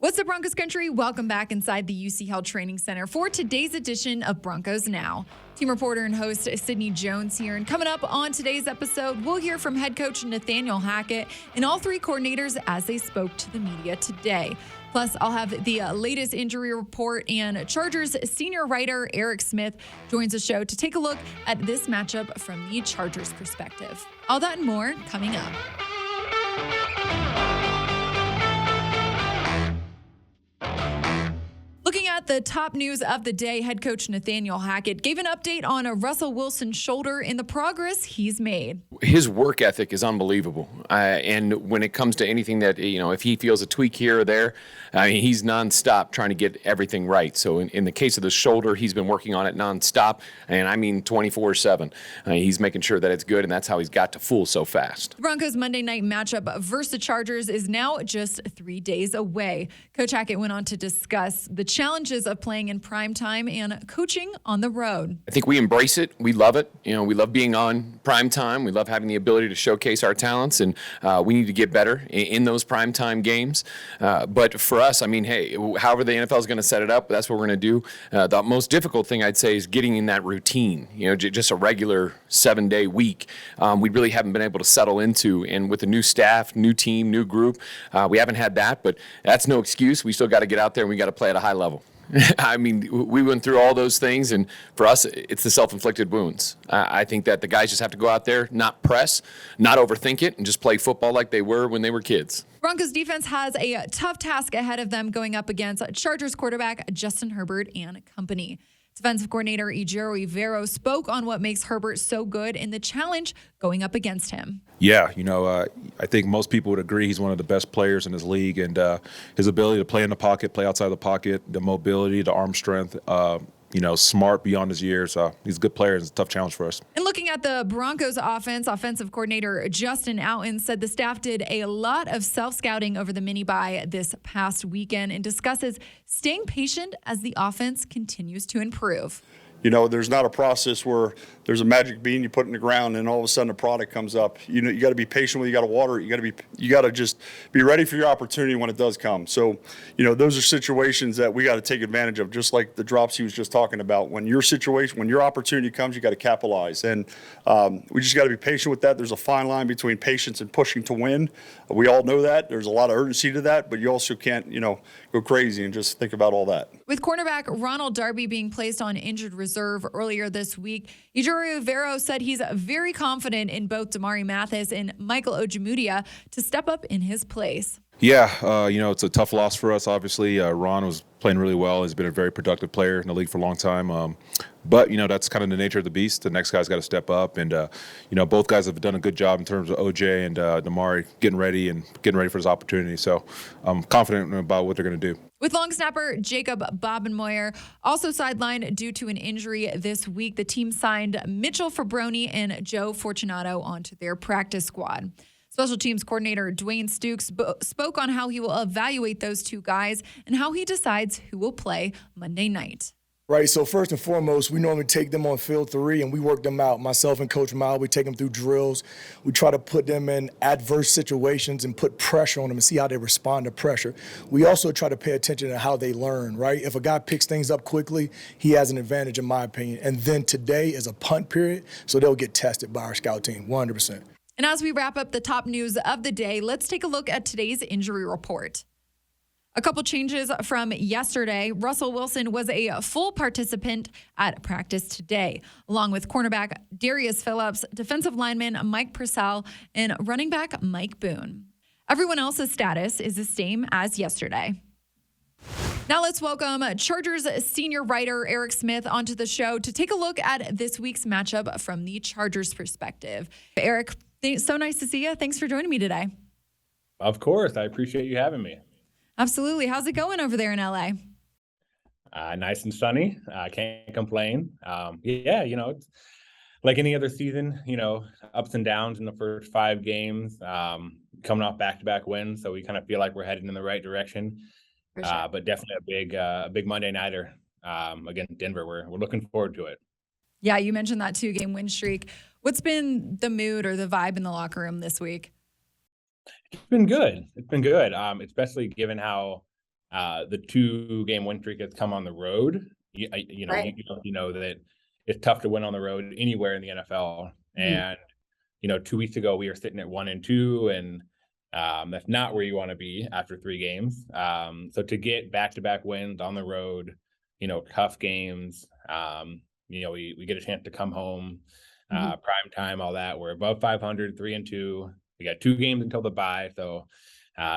What's up, Broncos country? Welcome back inside the UC Health Training Center for today's edition of Broncos Now. Team reporter and host Sydney Jones here. And coming up on today's episode, we'll hear from head coach Nathaniel Hackett and all three coordinators as they spoke to the media today. Plus, I'll have the latest injury report, and Chargers senior writer Eric Smith joins the show to take a look at this matchup from the Chargers perspective. All that and more coming up. Looking at the top news of the day, head coach Nathaniel Hackett gave an update on a Russell Wilson's shoulder and the progress he's made. His work ethic is unbelievable. And when it comes to anything that, if he feels a tweak here or there, he's nonstop trying to get everything right. So in the case of the shoulder, he's been working on it nonstop. And I mean 24/7. He's making sure that it's good, and that's how he's got to full so fast. The Broncos Monday night matchup versus the Chargers is now just 3 days away. Coach Hackett went on to discuss the challenges of playing in prime time and coaching on the road. I think we embrace it. We love it. We love being on prime time. We love having the ability to showcase our talents, and we need to get better in those prime time games. But for us, hey, however the NFL is going to set it up, that's what we're going to do. The most difficult thing I'd say is getting in that routine, just a regular 7-day week. We really haven't been able to settle into, and with a new staff, new team, new group, we haven't had that, but that's no excuse. We still got to get out there and we got to play at a high level. We went through all those things, and for us, it's the self-inflicted wounds. I think that the guys just have to go out there, not press, not overthink it, and just play football like they were when they were kids. Broncos defense has a tough task ahead of them going up against Chargers quarterback Justin Herbert and company. Defensive coordinator Ejiro Evero spoke on what makes Herbert so good and the challenge going up against him. Yeah, I think most people would agree he's one of the best players in his league, and his ability to play in the pocket, play outside the pocket, the mobility, the arm strength, smart beyond his years. He's a good player. It's a tough challenge for us. And looking at the Broncos offense, offensive coordinator Justin Outten said the staff did a lot of self-scouting over the mini-bye this past weekend and discusses staying patient as the offense continues to improve. There's not a process where there's a magic bean you put in the ground and all of a sudden a product comes up. You got to be patient with it. You got to water it. You got to just be ready for your opportunity when it does come. So, those are situations that we got to take advantage of, just like the drops he was just talking about. When your opportunity comes, you got to capitalize. And we just got to be patient with that. There's a fine line between patience and pushing to win. We all know that. There's a lot of urgency to that, but you also can't, go crazy and just think about all that. With cornerback Ronald Darby being placed on injured reserve earlier this week, Ejiro Evero said he's very confident in both Damari Mathis and Michael Ojemudia to step up in his place. Yeah, it's a tough loss for us, obviously. Ron was playing really well. He's been a very productive player in the league for a long time. But, that's kind of the nature of the beast. The next guy's got to step up. And, both guys have done a good job in terms of OJ and Damari getting ready for his opportunity. So I'm confident about what they're going to do. With long snapper Jacob Bobenmoyer also sidelined due to an injury this week, the team signed Mitchell Fabroni and Joe Fortunato onto their practice squad. Special teams coordinator Dwayne Stukes spoke on how he will evaluate those two guys and how he decides who will play Monday night. Right, so first and foremost, we normally take them on field 3 and we work them out. Myself and Coach Mal, we take them through drills. We try to put them in adverse situations and put pressure on them and see how they respond to pressure. We also try to pay attention to how they learn, right? If a guy picks things up quickly, he has an advantage in my opinion. And then today is a punt period, so they'll get tested by our scout team, 100%. And as we wrap up the top news of the day, let's take a look at today's injury report. A couple changes from yesterday. Russell Wilson was a full participant at practice today, along with cornerback Darius Phillips, defensive lineman Mike Purcell, and running back Mike Boone. Everyone else's status is the same as yesterday. Now let's welcome Chargers senior writer Eric Smith onto the show to take a look at this week's matchup from the Chargers perspective. Eric, so nice to see you. Thanks for joining me today. Of course. I appreciate you having me. Absolutely. How's it going over there in LA? Nice and sunny. I can't complain. It's like any other season, ups and downs in the first 5 games, coming off back-to-back wins. So we kind of feel like we're heading in the right direction. For sure. But definitely a big Monday nighter against Denver. We're looking forward to it. Yeah, you mentioned that 2-game win streak. What's been the mood or the vibe in the locker room this week? It's been good. Especially given how the 2-game win streak has come on the road. Right. You know that it's tough to win on the road anywhere in the NFL. And 2 weeks ago we were sitting at 1-2, and that's not where you want to be after 3 games. So to get back-to-back wins on the road, tough games, we get a chance to come home, prime time, all that. We're above 500, 3-2. We got 2 games until the bye, so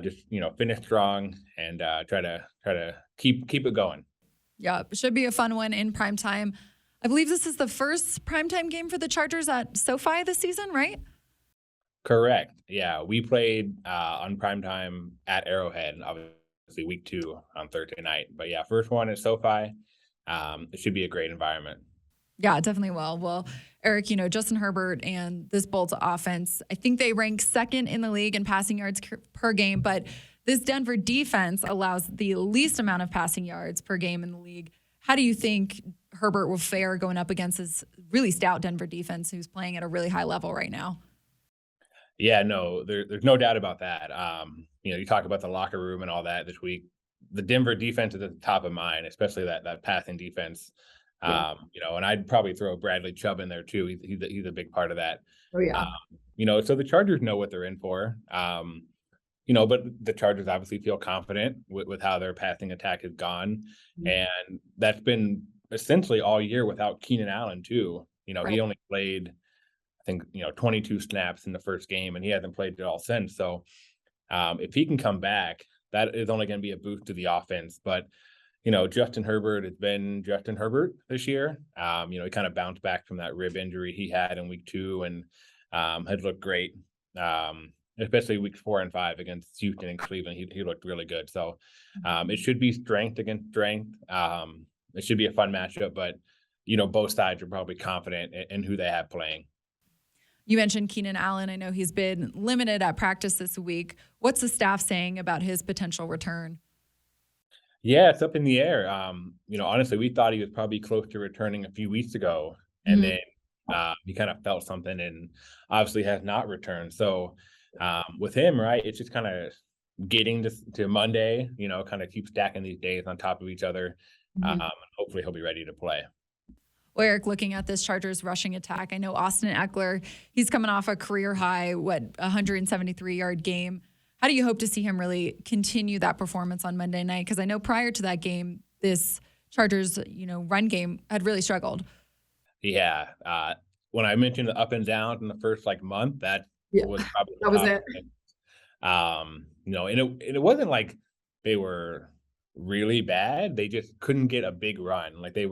just finish strong and try to keep it going. Yeah, should be a fun one in prime time. I believe this is the first primetime game for the Chargers at SoFi this season, right? Correct. Yeah, we played on primetime at Arrowhead, obviously week 2 on Thursday night. But yeah, first one at SoFi. It should be a great environment. Yeah, definitely will. Well, Eric, Justin Herbert and this Bolts offense, I think they rank second in the league in passing yards per game, but this Denver defense allows the least amount of passing yards per game in the league. How do you think Herbert will fare going up against this really stout Denver defense who's playing at a really high level right now? Yeah, no, there's no doubt about that. You talk about the locker room and all that this week. The Denver defense is at the top of mind, especially that passing defense. Yeah. And I'd probably throw Bradley Chubb in there too. He's a big part of that. Oh, yeah. So the Chargers know what they're in for. But the Chargers obviously feel confident with how their passing attack has gone. And that's been essentially all year without Keenan Allen too. Right. He only played, I think, 22 snaps in the first game, and he hasn't played at all since. So if he can come back, that is only going to be a boost to the offense. But, Justin Herbert has been Justin Herbert this year. He kind of bounced back from that rib injury he had in week 2 and had looked great. Especially weeks 4 and 5 against Houston and Cleveland. He looked really good. So it should be strength against strength. It should be a fun matchup, but, both sides are probably confident in who they have playing. You mentioned Keenan Allen. I know he's been limited at practice this week. What's the staff saying about his potential return? Yeah, it's up in the air. Honestly, we thought he was probably close to returning a few weeks ago, and then he kind of felt something and obviously has not returned. So with him, right, it's just kind of getting to Monday, kind of keep stacking these days on top of each other. Hopefully he'll be ready to play. Well, Eric, looking at this Chargers rushing attack, I know Austin Eckler, he's coming off a career high, 173-yard game. How do you hope to see him really continue that performance on Monday night? Because I know prior to that game, this Chargers, run game had really struggled. Yeah. When I mentioned the up and down in the first month, that was probably that was it. And it wasn't like they were really bad. They just couldn't get a big run. They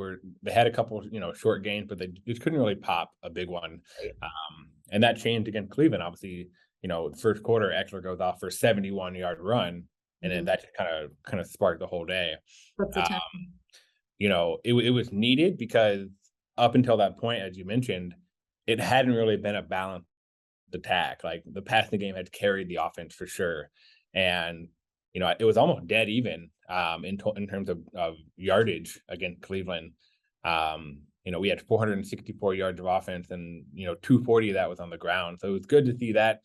had a couple, short gains, but they just couldn't really pop a big one. And that changed against Cleveland. Obviously, first quarter, Eckler goes off for a 71-yard run, and then that just kind of sparked the whole day. That's the time. It was needed because up until that point, as you mentioned, it hadn't really been a balanced attack. Like the passing game had carried the offense for sure, and it was almost dead even in terms of yardage against Cleveland. We had 464 yards of offense, and 240 of that was on the ground. So it was good to see that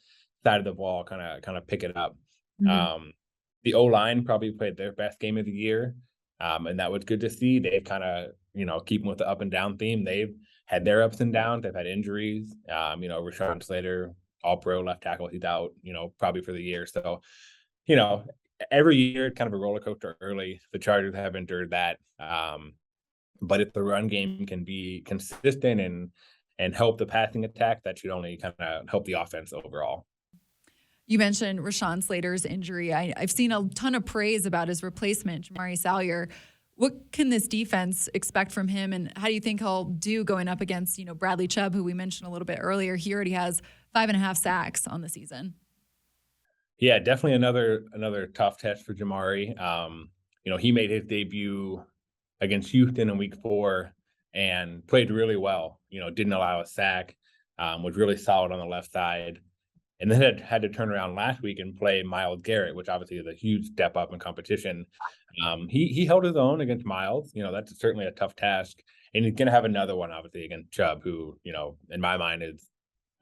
side of the ball kind of pick it up. The O-line probably played their best game of the year, and that was good to see. They kind of keeping with the up and down theme. They've had their ups and downs. They've had injuries. Rashawn Slater, all-pro left tackle, he's out. Probably for the year. So every year kind of a roller coaster early. The Chargers have endured that. But if the run game can be consistent and help the passing attack, that should only kind of help the offense overall. You mentioned Rashawn Slater's injury. I've seen a ton of praise about his replacement, Jamari Salyer. What can this defense expect from him, and how do you think he'll do going up against, Bradley Chubb, who we mentioned a little bit earlier? He already has 5.5 sacks on the season. Yeah, definitely another tough test for Jamari. He made his debut against Houston in week 4 and played really well. Didn't allow a sack, was really solid on the left side. And then had to turn around last week and play Myles Garrett, which obviously is a huge step up in competition. He held his own against Myles. That's certainly a tough task. And he's going to have another one, obviously, against Chubb, who, in my mind is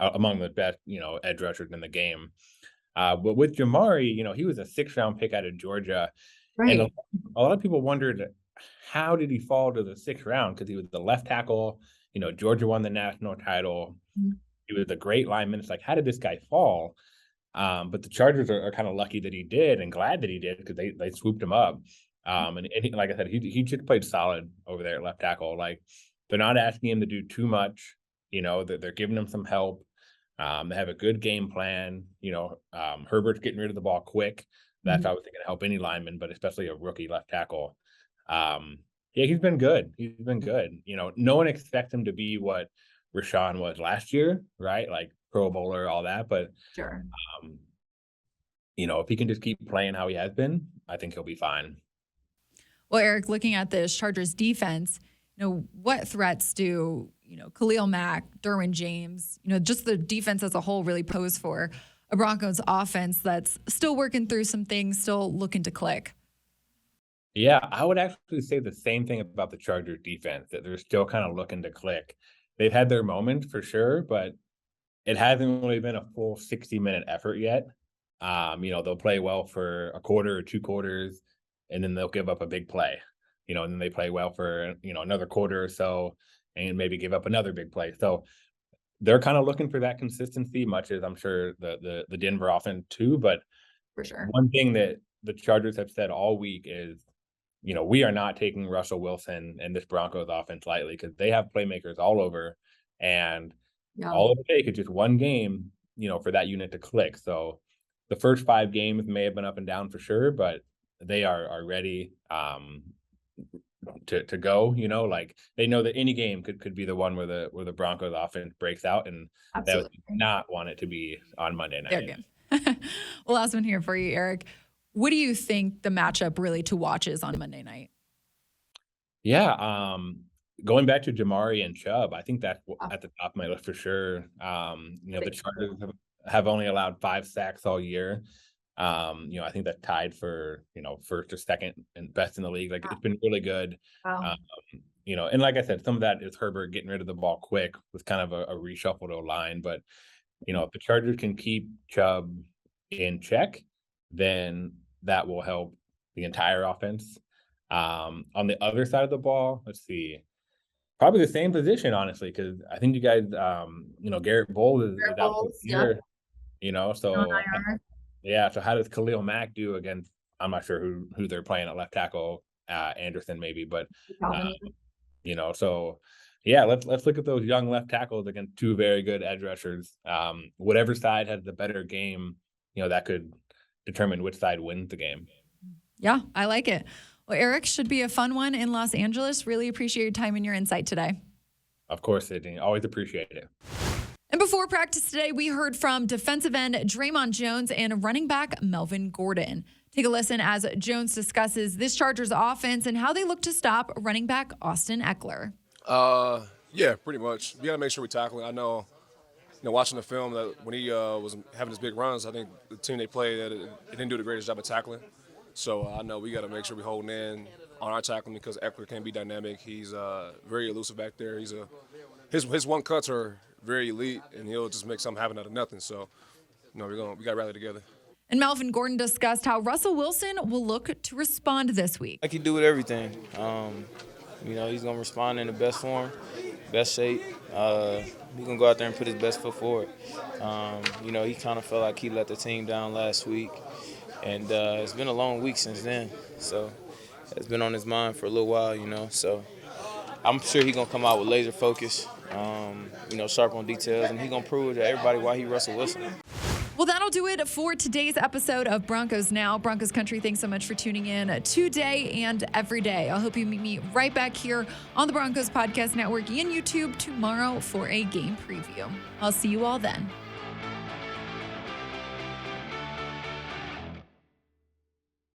among the best, edge rushers in the game. But with Jamari, he was a 6th-round pick out of Georgia. And Right. a lot of people wondered, how did he fall to the 6th round? Because he was the left tackle. Georgia won the national title. Mhm. He was a great lineman. It's like, how did this guy fall? But the Chargers are kind of lucky that he did, and glad that he did, because they swooped him up. And like I said, he just played solid over there at left tackle. Like, they're not asking him to do too much. They're giving him some help. They have a good game plan. Herbert's getting rid of the ball quick. That's Mhm. obviously going to help any lineman, but especially a rookie left tackle. Yeah, he's been good. He's been good. No one expects him to be what Rashawn was last year, right? Like Pro Bowler, all that. But Sure. um, if he can just keep playing how he has been, I think he'll be fine. Well, Eric, looking at this Chargers defense, what threats do, Khalil Mack, Derwin James, just the defense as a whole really pose for a Broncos offense that's still working through some things, still looking to click? Yeah, I would actually say the same thing about the Chargers defense, that they're still kind of looking to click. They've had their moments for sure, but it hasn't really been a full 60-minute effort yet. They'll play well for a quarter or 2 quarters, and then they'll give up a big play. And then they play well for, another quarter or so, and maybe give up another big play. So they're kind of looking for that consistency, much as I'm sure the Denver offense too. But For sure. one thing that the Chargers have said all week is, we are not taking Russell Wilson and this Broncos offense lightly, because they have playmakers all over, and Yeah. all it would take is just one game, for that unit to click. So the first 5 games may have been up and down for sure, but they are ready to go. Like, they know that any game could be the one where the Broncos offense breaks out, and that would Absolutely. not want it to be on Monday Their night. game. Well, last one here for you, Eric. What do you think the matchup really to watch is on Monday night? Yeah, going back to Jamari and Chubb, I think that's at the top of my list for sure. The Chargers have only allowed 5 sacks all year. I think that's tied for, first or second and best in the league. Like, it's been really good. Wow. And like I said, some of that is Herbert getting rid of the ball quick with kind of a reshuffle to a line. But, if the Chargers can keep Chubb in check, then that will help the entire offense. On the other side of the ball, let's see, probably the same position, honestly, because I think you guys, Garrett Bowles is Garrett out for Bowles, the yep. year, On so IR. yeah. So how does Khalil Mack do against? I'm not sure who they're playing at left tackle, Anderson maybe, but Calvin. so yeah, let's look at those young left tackles against 2 very good edge rushers. Whatever side has the better game, that could determine which side wins the game. Yeah, I like it. Well, Eric, should be a fun one in Los Angeles. Really appreciate your time and your insight today. Of course, Sydney. Always appreciate it. And before practice today, we heard from defensive end Draymond Jones and running back Melvin Gordon. Take a listen as Jones discusses this Chargers offense and how they look to stop running back Austin Eckler. Yeah, pretty much. We got to make sure we tackle it. I know, watching the film, that when he was having his big runs, I think the team they played, it didn't do the greatest job of tackling. So I know we got to make sure we holding in on our tackling, because Eckler can be dynamic. He's very elusive back there. His one cuts are very elite, and he'll just make something happen out of nothing. So, we got to rally together. And Melvin Gordon discussed how Russell Wilson will look to respond this week. Like he do with everything. He's going to respond in the best form, best shape. He's going to go out there and put his best foot forward. He kind of felt like he let the team down last week. And it's been a long week since then. So it's been on his mind for a little while, So I'm sure he's going to come out with laser focus, sharp on details. And he's going to prove to everybody why he Russell Wilson. Well, that'll do it for today's episode of Broncos Now. Broncos Country, thanks so much for tuning in today and every day. I hope you meet me right back here on the Broncos Podcast Network and YouTube tomorrow for a game preview. I'll see you all then.